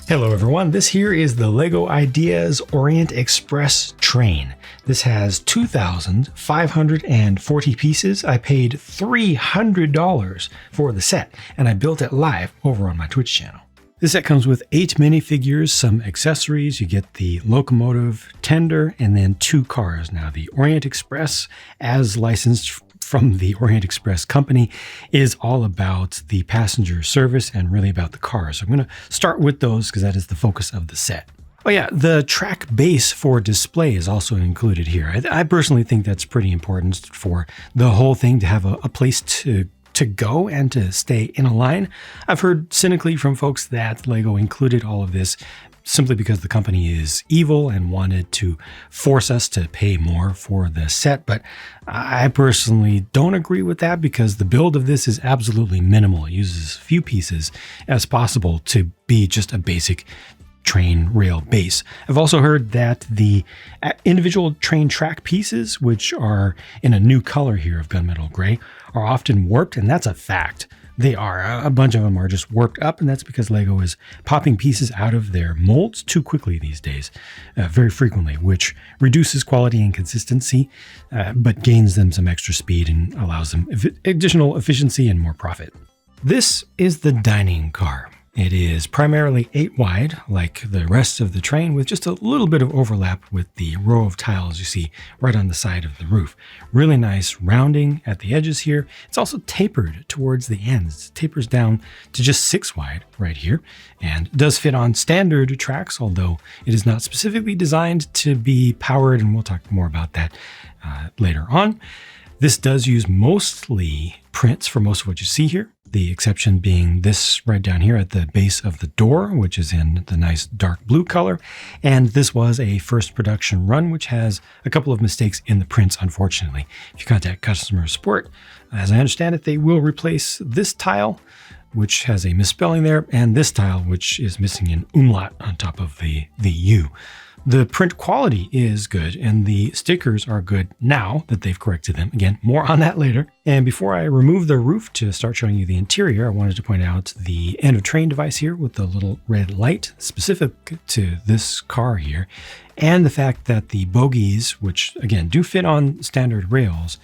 Hello everyone, this here is the LEGO Ideas Orient Express Train. This has 2,540 pieces. I paid $300 for the set, and I built it live over on my Twitch channel. This set comes with 8 minifigures, some accessories. You get the Locomotive, tender, and then 2 cars. Now the Orient Express, as licensed from the Orient Express company, is all about the passenger service and really about the cars. So I'm going to start with those because that is the focus of the set. Oh yeah, the track base for display is also included here. I personally think that's pretty important for the whole thing to have a place to go and to stay in a line. I've heard cynically from folks that LEGO included all of this simply because the company is evil and wanted to force us to pay more for the set. But I personally don't agree with that because the build of this is absolutely minimal. It uses as few pieces as possible to be just a basic train rail base. I've also heard that the individual train track pieces, which are in a new color here of gunmetal gray, are often warped, and that's a fact. They are. A bunch of them are just warped up, and that's because LEGO is popping pieces out of their molds too quickly these days, very frequently, which reduces quality and consistency, but gains them some extra speed and allows them additional efficiency and more profit. This is the dining car. It is primarily 8 wide, like the rest of the train, with just a little bit of overlap with the row of tiles you see right on the side of the roof. Really nice rounding at the edges here. It's also tapered towards the ends. It tapers down to just 6 wide right here, and does fit on standard tracks, although it is not specifically designed to be powered, and we'll talk more about that later on. This does use mostly prints for most of what you see here. The exception being this right down here at the base of the door, which is in the nice dark blue color. And this was a first production run, which has a couple of mistakes in the prints, unfortunately. If you contact customer support, as I understand it, they will replace this tile, which has a misspelling there, and this tile, which is missing an umlaut on top of the U. The print quality is good, and the stickers are good now that they've corrected them. Again, more on that later. And before I remove the roof to start showing you the interior, I wanted to point out the end of train device here with the little red light specific to this car here, and the fact that the bogies, which again do fit on standard rails,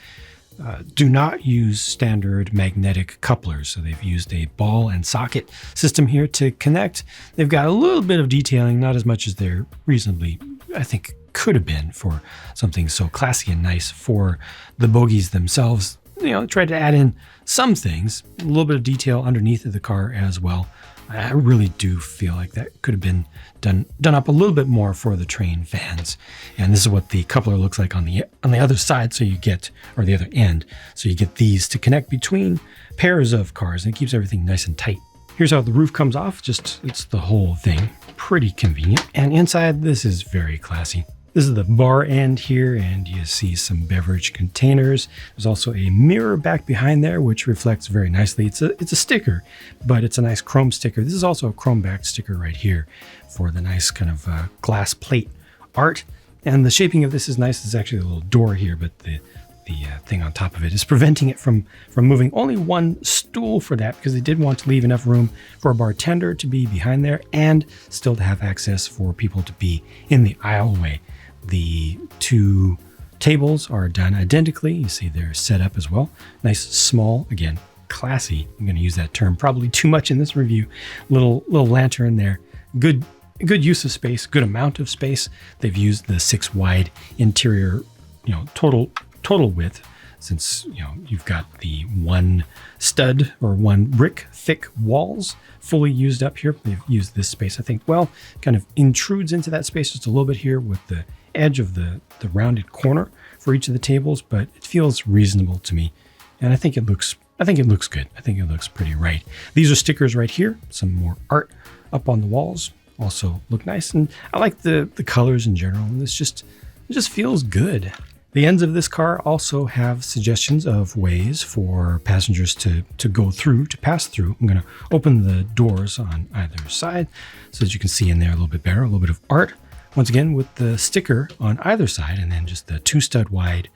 do not use standard magnetic couplers. So they've used a ball and socket system here to connect. They've got a little bit of detailing, not as much as they're reasonably, I think, could have been for something so classy and nice for the bogies themselves. You know, tried to add in some things, a little bit of detail underneath of the car as well. I really do feel like that could have been done up a little bit more for the train fans. And this is what the coupler looks like on the other side, so you get, or the other end, so you get these to connect between pairs of cars, and it keeps everything nice and tight. Here's how the roof comes off, it's the whole thing. Pretty convenient. And inside, this is very classy. This is the bar end here, and you see some beverage containers. There's also a mirror back behind there, which reflects very nicely. It's a sticker, but it's a nice chrome sticker. This is also a chrome backed sticker right here for the nice kind of glass plate art. And the shaping of this is nice. There's actually a little door here, but the thing on top of it is preventing it from moving. Only one stool for that, because they did want to leave enough room for a bartender to be behind there and still to have access for people to be in the aisleway. The 2 tables are done identically. You see they're set up as well. Nice, small, again, classy. I'm going to use that term probably too much in this review. Little lantern there. Good use of space, good amount of space. They've used the 6 wide interior, total width, since you've got the 1 stud or 1 brick thick walls fully used up here. They've used this space, I think, well, kind of intrudes into that space just a little bit here with the edge of the rounded corner for each of the tables, but it feels reasonable to me, and I think it looks good. I think it looks pretty right. These are stickers right here, some more art up on the walls, also look nice, and I like the colors in general, and it just feels good. The ends of this car also have suggestions of ways for passengers to go through, to pass through. I'm going to open the doors on either side so that you can see in there a little bit better, a little bit of art. Once again, with the sticker on either side, and then just the 2 stud wide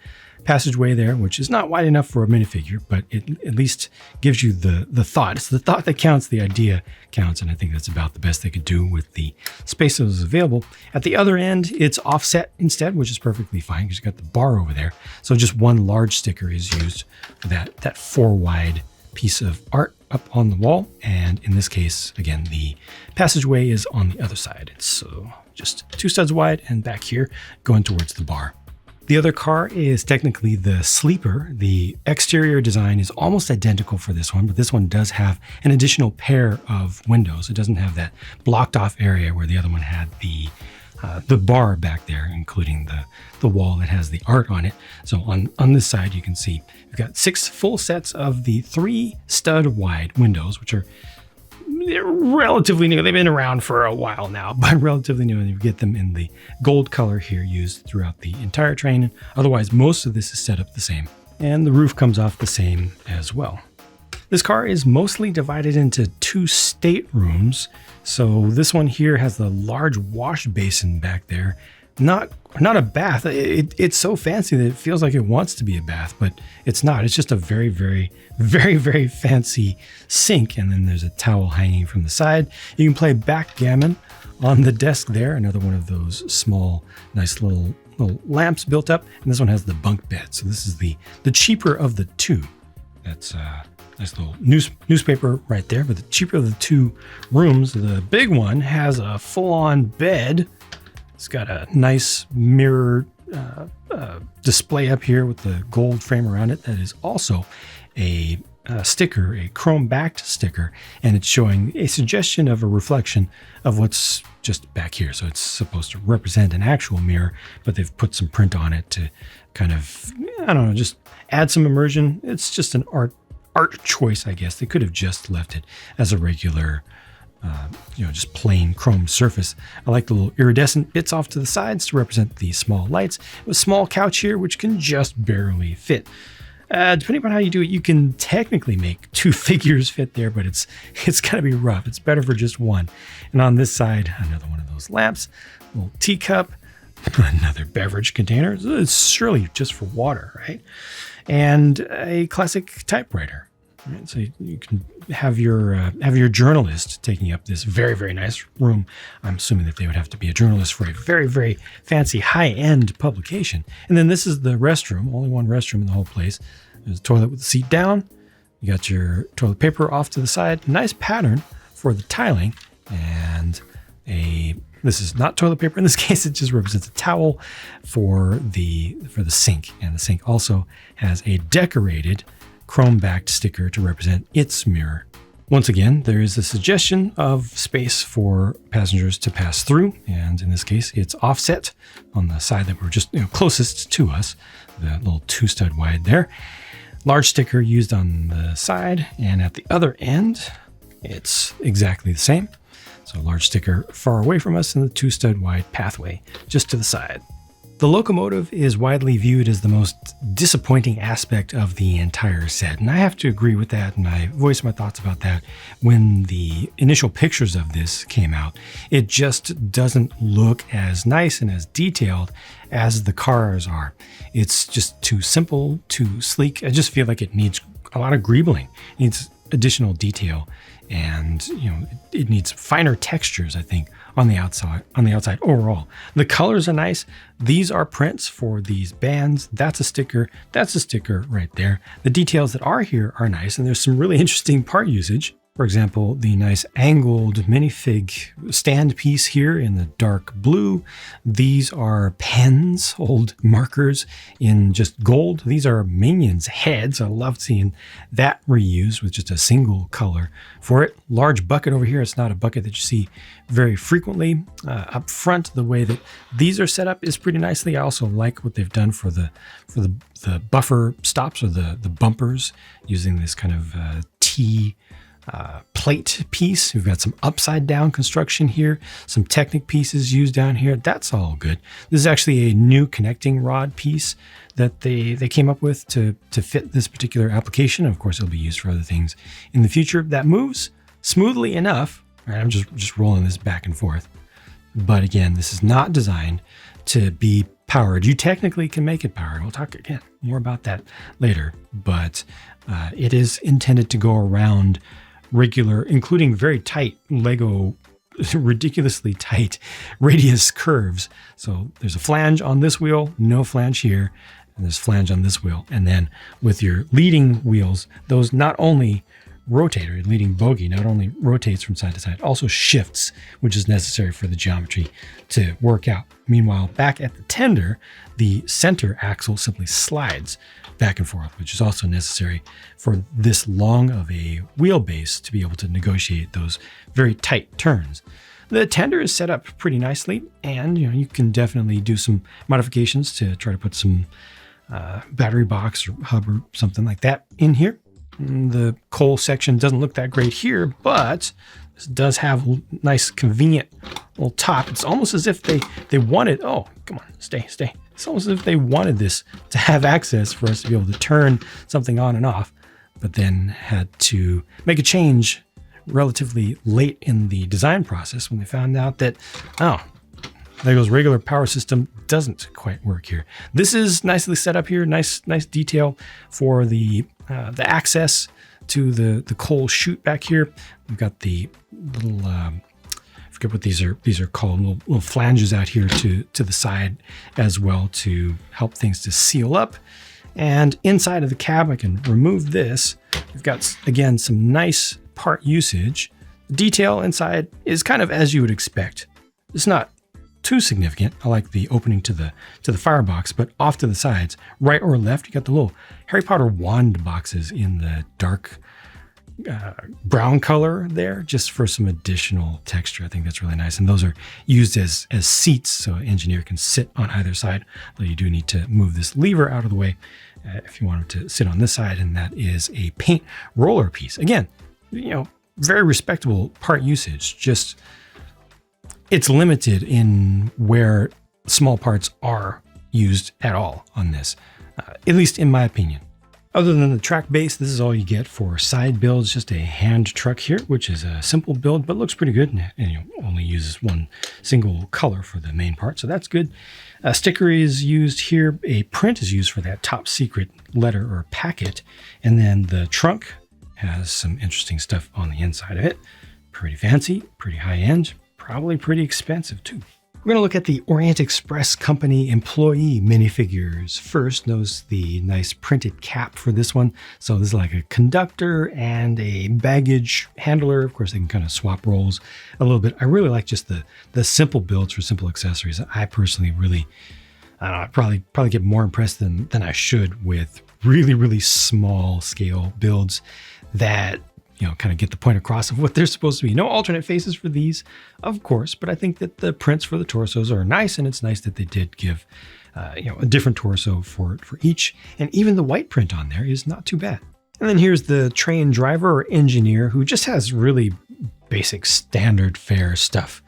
passageway there, which is not wide enough for a minifigure, but it at least gives you the thought. It's the thought that counts, the idea counts, and I think that's about the best they could do with the space that was available. At the other end, it's offset instead, which is perfectly fine because you've got the bar over there. So just one large sticker is used for that 4 wide piece of art up on the wall. And in this case, again, the passageway is on the other side. So just 2 studs wide and back here going towards the bar. The other car is technically the sleeper. The exterior design is almost identical for this one, but this one does have an additional pair of windows. It doesn't have that blocked off area where the other one had the bar back there, including the wall that has the art on it. So on this side, you can see we've got 6 full sets of the 3 stud wide windows, which are relatively new. They've been around for a while now, but relatively new, and you get them in the gold color here used throughout the entire train. Otherwise, most of this is set up the same, and the roof comes off the same as well. This car is mostly divided into 2 staterooms. So this one here has the large wash basin back there. Not a bath. It's so fancy that it feels like it wants to be a bath, but it's not. It's just a very, very, very, very fancy sink. And then there's a towel hanging from the side. You can play backgammon on the desk there. Another one of those small, nice little lamps built up. And this one has the bunk bed. So this is the cheaper of the 2. That's nice little newspaper right there. But the cheaper of the 2 rooms, the big one has a full-on bed. It's got a nice mirror display up here with the gold frame around it. That is also a sticker, a chrome-backed sticker, and it's showing a suggestion of a reflection of what's just back here. So it's supposed to represent an actual mirror, but they've put some print on it to kind of, I don't know, just add some immersion. It's just an art choice, I guess. They could have just left it as a regular just plain chrome surface. I like the little iridescent bits off to the sides to represent the small lights. A small couch here, which can just barely fit. Depending on how you do it, you can technically make 2 figures fit there, but it's gotta be rough. It's better for just 1. And on this side, another one of those lamps, a little teacup, another beverage container. It's surely just for water, right? And a classic typewriter. Right, so you can have your journalist taking up this very, very nice room. I'm assuming that they would have to be a journalist for a very, very fancy high-end publication. And then this is the restroom, only one restroom in the whole place. There's a toilet with the seat down. You got your toilet paper off to the side. Nice pattern for the tiling. And this is not toilet paper. In this case, it just represents a towel for the sink. And the sink also has a decorated chrome-backed sticker to represent its mirror. Once again, there is a suggestion of space for passengers to pass through, and in this case, it's offset on the side that we're just closest to us, the little 2 stud wide there. Large sticker used on the side, and at the other end, it's exactly the same. So large sticker far away from us, and the 2 stud wide pathway just to the side. The locomotive is widely viewed as the most disappointing aspect of the entire set, and I have to agree with that, and I voiced my thoughts about that when the initial pictures of this came out. It just doesn't look as nice and as detailed as the cars are. It's just too simple, too sleek. I just feel like it needs a lot of greebling. It needs additional detail, and it needs finer textures, I think, on the outside overall. The colors are nice. These are prints for these bands. That's a sticker right there. The details that are here are nice, and there's some really interesting part usage. For example, the nice angled minifig stand piece here in the dark blue. These are pens, old markers in just gold. These are minions' heads. I love seeing that reused with just a single color for it. Large bucket over here. It's not a bucket that you see very frequently. Up front, the way that these are set up is pretty nicely. I also like what they've done for the buffer stops, or the bumpers, using this kind of T plate piece. We've got some upside down construction here, some Technic pieces used down here. That's all good. This is actually a new connecting rod piece that they came up with to fit this particular application. Of course, it'll be used for other things in the future. That moves smoothly enough. Right, I'm just rolling this back and forth. But again, this is not designed to be powered. You technically can make it powered. We'll talk again more about that later, but it is intended to go around regular, including very tight Lego, ridiculously tight radius curves. So there's a flange on this wheel, no flange here, and there's flange on this wheel. And then with your leading wheels, those not only rotate, or leading bogie not only rotates from side to side, also shifts, which is necessary for the geometry to work out. Meanwhile, back at the tender, the center axle simply slides back and forth, which is also necessary for this long of a wheelbase to be able to negotiate those very tight turns. The tender is set up pretty nicely, and you can definitely do some modifications to try to put some battery box or hub or something like that in here. The coal section doesn't look that great here, but this does have a nice, convenient little top. It's almost as if they wanted, oh, come on, stay. It's almost as if they wanted this to have access for us to be able to turn something on and off, but then had to make a change relatively late in the design process when they found out that, oh, Lego's regular power system doesn't quite work here. This is nicely set up here. Nice detail for the access to the coal chute back here. We've got the little, I forget what these are called, little flanges out here to the side as well to help things to seal up. And inside of the cab, I can remove this. We've got, again, some nice part usage. The detail inside is kind of as you would expect. It's not too significant. I like the opening to the firebox, but off to the sides, right or left, you got the little Harry Potter wand boxes in the dark brown color there, just for some additional texture. I think that's really nice. And those are used as seats, so an engineer can sit on either side. Although you do need to move this lever out of the way if you want him to sit on this side, and that is a paint roller piece. Again, very respectable part usage. Just it's limited in where small parts are used at all on this, at least in my opinion. Other than the track base, this is all you get for side builds. Just a hand truck here, which is a simple build, but looks pretty good, and only uses one single color for the main part, so that's good. A sticker is used here. A print is used for that top secret letter or packet, and then the trunk has some interesting stuff on the inside of it. Pretty fancy, pretty high end. Probably pretty expensive too. We're going to look at the Orient Express Company employee minifigures. First, notice the nice printed cap for this one. So this is like a conductor and a baggage handler. Of course, they can kind of swap roles a little bit. I really like just the simple builds for simple accessories. I personally really, I probably get more impressed than I should with really small scale builds that kind of get the point across of what they're supposed to be. No alternate faces for these, of course, but I think that the prints for the torsos are nice, and it's nice that they did give, a different torso for each, and even the white print on there is not too bad. And then here's the train driver or engineer who just has really basic standard fare stuff.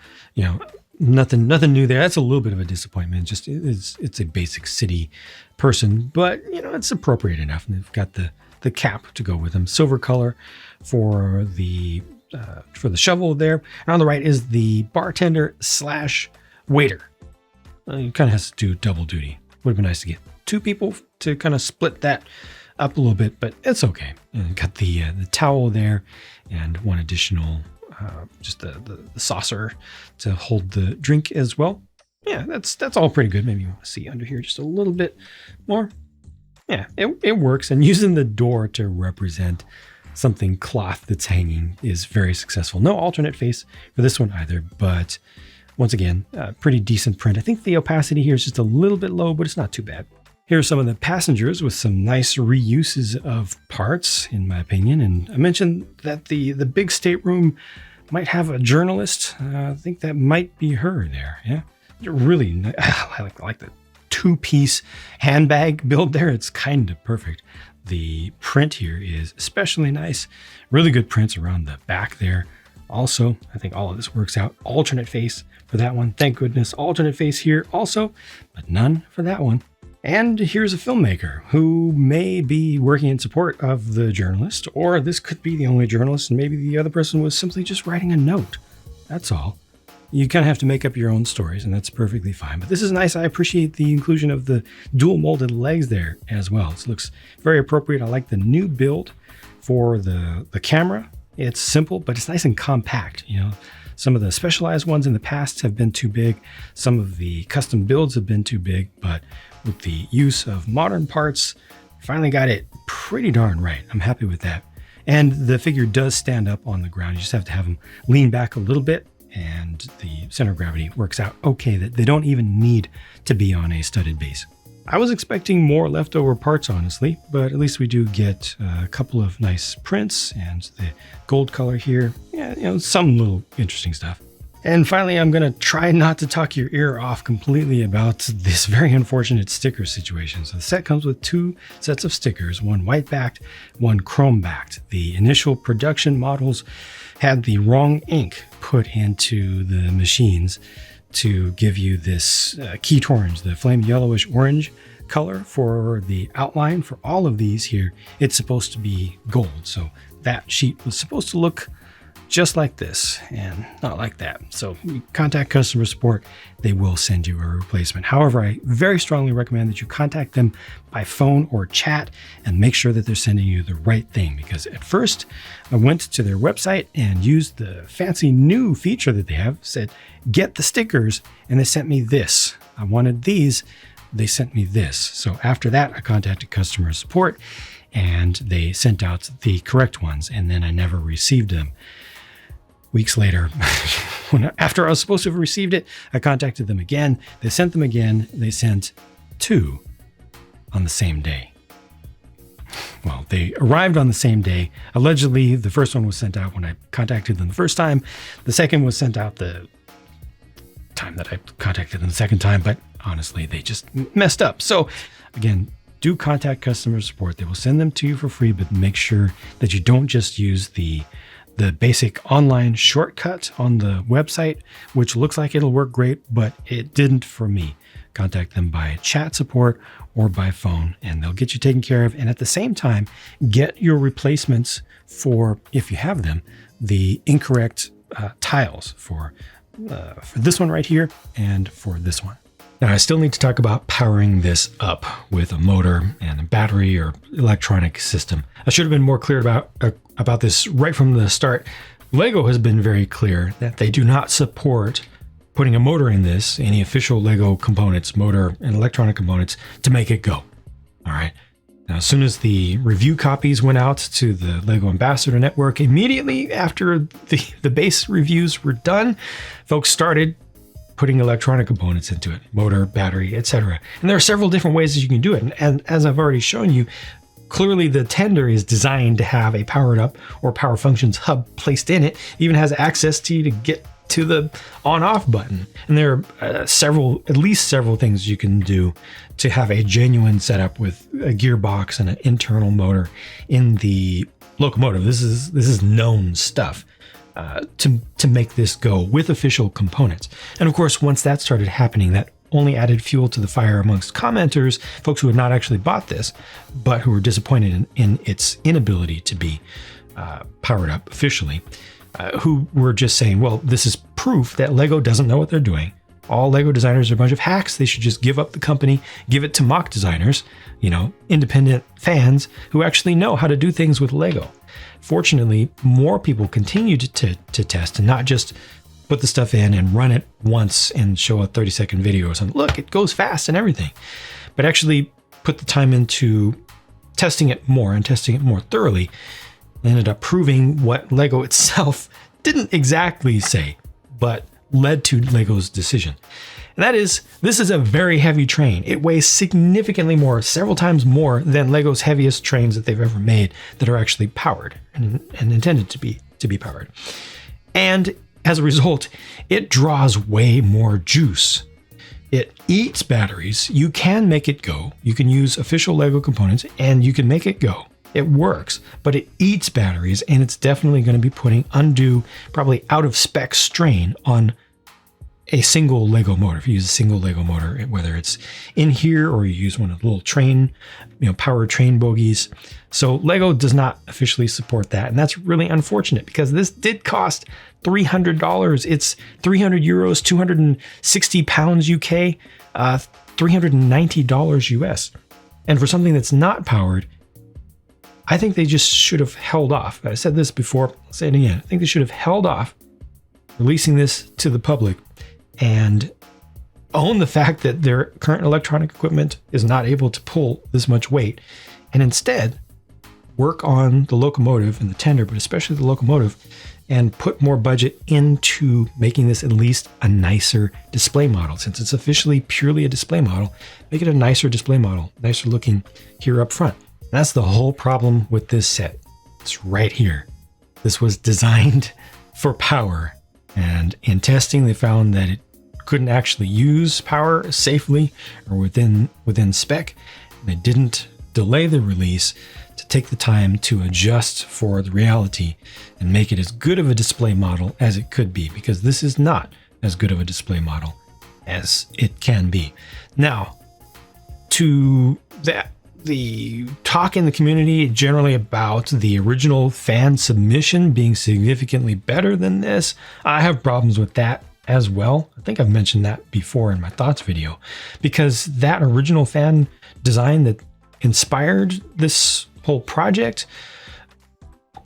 Nothing new there. That's a little bit of a disappointment. Just it's a basic city person, but it's appropriate enough. And they've got the cap to go with them. Silver color for the shovel there. And on the right is the bartender / waiter. He kind of has to do double duty. Would have been nice to get two people to kind of split that up a little bit, but it's okay. And got the towel there and one additional, just the saucer to hold the drink as well. Yeah, that's all pretty good. Maybe you want to see under here just a little bit more. Yeah, it works. And using the door to represent something cloth that's hanging is very successful. No alternate face for this one either, but once again, pretty decent print. I think the opacity here is just a little bit low, but it's not too bad. Here are some of the passengers with some nice reuses of parts, in my opinion. And I mentioned that the big stateroom might have a journalist. I think that might be her there. Yeah, really, I like the two-piece handbag build there. It's kind of perfect. The print here is especially nice. Really good prints around the back there. Also, I think all of this works out. Alternate face for that one. Thank goodness. Alternate face here also, but none for that one. And here's a filmmaker who may be working in support of the journalist, or this could be the only journalist and maybe the other person was simply just writing a note. That's all. You kind of have to make up your own stories, and that's perfectly fine. But this is nice. I appreciate the inclusion of the dual molded legs there as well. This looks very appropriate. I like the new build for the camera. It's simple, but it's nice and compact. You know, some of the specialized ones in the past have been too big. Some of the custom builds have been too big, but with the use of modern parts, finally got it pretty darn right. I'm happy with that. And the figure does stand up on the ground. You just have to have them lean back a little bit, and the center of gravity works out okay, that they don't even need to be on a studded base. I was expecting more leftover parts, honestly, but at least we do get a couple of nice prints and the gold color here. Yeah, you know, some little interesting stuff. And finally, I'm going to try not to talk your ear off completely about this very unfortunate sticker situation. So the set comes with 2 sets of stickers, one white backed, one chrome backed. The initial production models had the wrong ink put into the machines to give you this Keat orange, the flame yellowish orange color for the outline. For all of these here, it's supposed to be gold. So that sheet was supposed to look just like this and not like that. So you contact customer support, they will send you a replacement. However, I very strongly recommend that you contact them by phone or chat and make sure that they're sending you the right thing, because at first I went to their website and used the fancy new feature that they have, said get the stickers, and they sent me this. I wanted these, they sent me this. So after that, I contacted customer support and they sent out the correct ones, and then I never received them. Weeks later, after I was supposed to have received it, I contacted them again. They sent them again. They sent 2 on the same day. Well, they arrived on the same day. Allegedly, the first one was sent out when I contacted them the first time. The second was sent out the time that I contacted them the second time, but honestly, they just messed up. So again, do contact customer support. They will send them to you for free, but make sure that you don't just use the basic online shortcut on the website, which looks like it'll work great, but it didn't for me. Contact them by chat support or by phone, and they'll get you taken care of. And at the same time, get your replacements for, if you have them, the incorrect tiles for this one right here and for this one. Now, I still need to talk about powering this up with a motor and a battery or electronic system. I should have been more clear about this right from the start. Lego has been very clear that they do not support putting a motor in this, any official Lego components, motor and electronic components, to make it go. All right. Now, as soon as the review copies went out to the Lego Ambassador Network, immediately after the base reviews were done, folks started putting electronic components into it, motor, battery, etc. And there are several different ways that you can do it. And as I've already shown you, clearly the tender is designed to have a powered up or power functions hub placed in it. It even has access to you to get to the on-off button. And there are at least several things you can do to have a genuine setup with a gearbox and an internal motor in the Locomotive. This is known stuff. To make this go with official components. And of course, once that started happening, that only added fuel to the fire amongst commenters, folks who had not actually bought this, but who were disappointed in its inability to be powered up officially, who were just saying, well, this is proof that Lego doesn't know what they're doing. All Lego designers are a bunch of hacks. They should just give up the company, give it to mock designers, independent fans who actually know how to do things with Lego. Fortunately, more people continued to test and not just put the stuff in and run it once and show a 30-second video or something. Look, it goes fast and everything. But actually put the time into testing it more and testing it more thoroughly. Ended up proving what Lego itself didn't exactly say, but led to Lego's decision. And that is, this is a very heavy train. It weighs significantly more, several times more than Lego's heaviest trains that they've ever made that are actually powered and intended to be powered. And as a result, it draws way more juice. It eats batteries. You can make it go. You can use official Lego components and you can make it go. It works, but it eats batteries, and it's definitely going to be putting undue, probably out of spec strain on a single Lego motor. If you use a single Lego motor, whether it's in here or you use one of the little train, powered train bogies. So Lego does not officially support that. And that's really unfortunate because this did cost $300. It's 300 euros, 260 pounds UK, $390 US. And for something that's not powered, I think they just should have held off. I said this before, I'll say it again. I think they should have held off releasing this to the public and own the fact that their current electronic equipment is not able to pull this much weight, and instead work on the Locomotive and the tender, but especially the Locomotive, and put more budget into making this at least a nicer display model. Since it's officially purely a display model, make it a nicer display model, nicer looking here up front. And that's the whole problem with this set. It's right here. This was designed for power, and in testing they found that it couldn't actually use power safely or within spec. They didn't delay the release to take the time to adjust for the reality and make it as good of a display model as it could be, because this is not as good of a display model as it can be. Now, to the talk in the community generally about the original fan submission being significantly better than this, I have problems with that as well. I think I've mentioned that before in my thoughts video, because that original fan design that inspired this whole project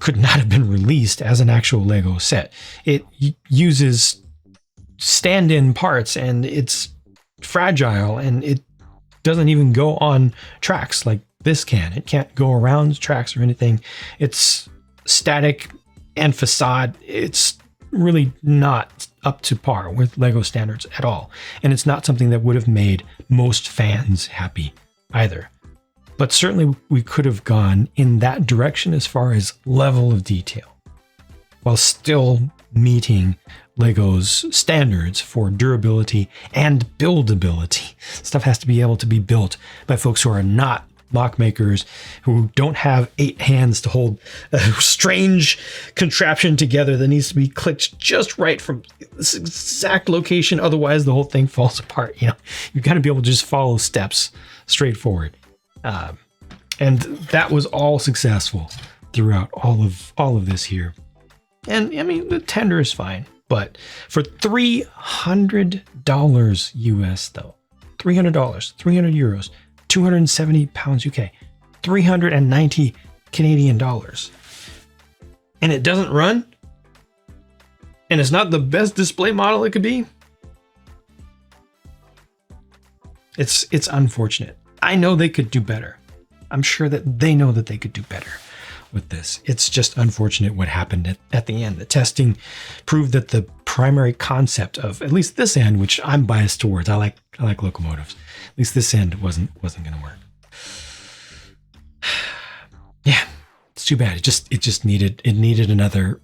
could not have been released as an actual Lego set. It uses stand-in parts and it's fragile, and it doesn't even go on tracks like this can. It can't go around tracks or anything. It's static and facade. It's really not up to par with Lego standards at all. And it's not something that would have made most fans happy either. But certainly we could have gone in that direction as far as level of detail, while still meeting Lego's standards for durability and buildability. Stuff has to be able to be built by folks who are not mock makers, who don't have 8 hands to hold a strange contraption together that needs to be clicked just right from this exact location. Otherwise, the whole thing falls apart. You've got to be able to just follow steps straightforward. And that was all successful throughout all of this here. And I mean, the tender is fine, but for $300 US though, $300, 300 euros, 270 pounds UK, 390 Canadian dollars. And it doesn't run? And it's not the best display model it could be? It's unfortunate. I know they could do better. I'm sure that they know that they could do better with this. It's just unfortunate what happened at the end. The testing proved that the primary concept of at least this end, which I'm biased towards, I like locomotives. At least this end wasn't going to work. Yeah, it's too bad. It just needed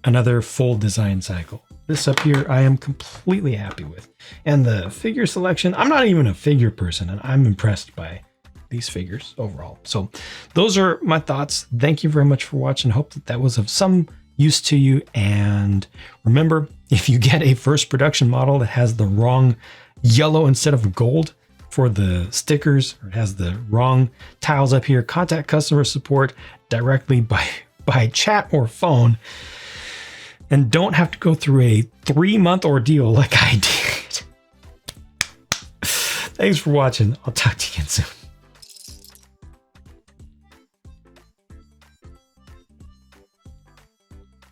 another full design cycle. This up here, I am completely happy with. And the figure selection, I'm not even a figure person, and I'm impressed by these figures overall. So those are my thoughts. Thank you very much for watching. Hope that was of some use to you. And remember, if you get a first production model that has the wrong yellow instead of gold for the stickers, or it has the wrong tiles up here, contact customer support directly by chat or phone, and don't have to go through a 3-month ordeal like I did. Thanks for watching. I'll talk to you again soon.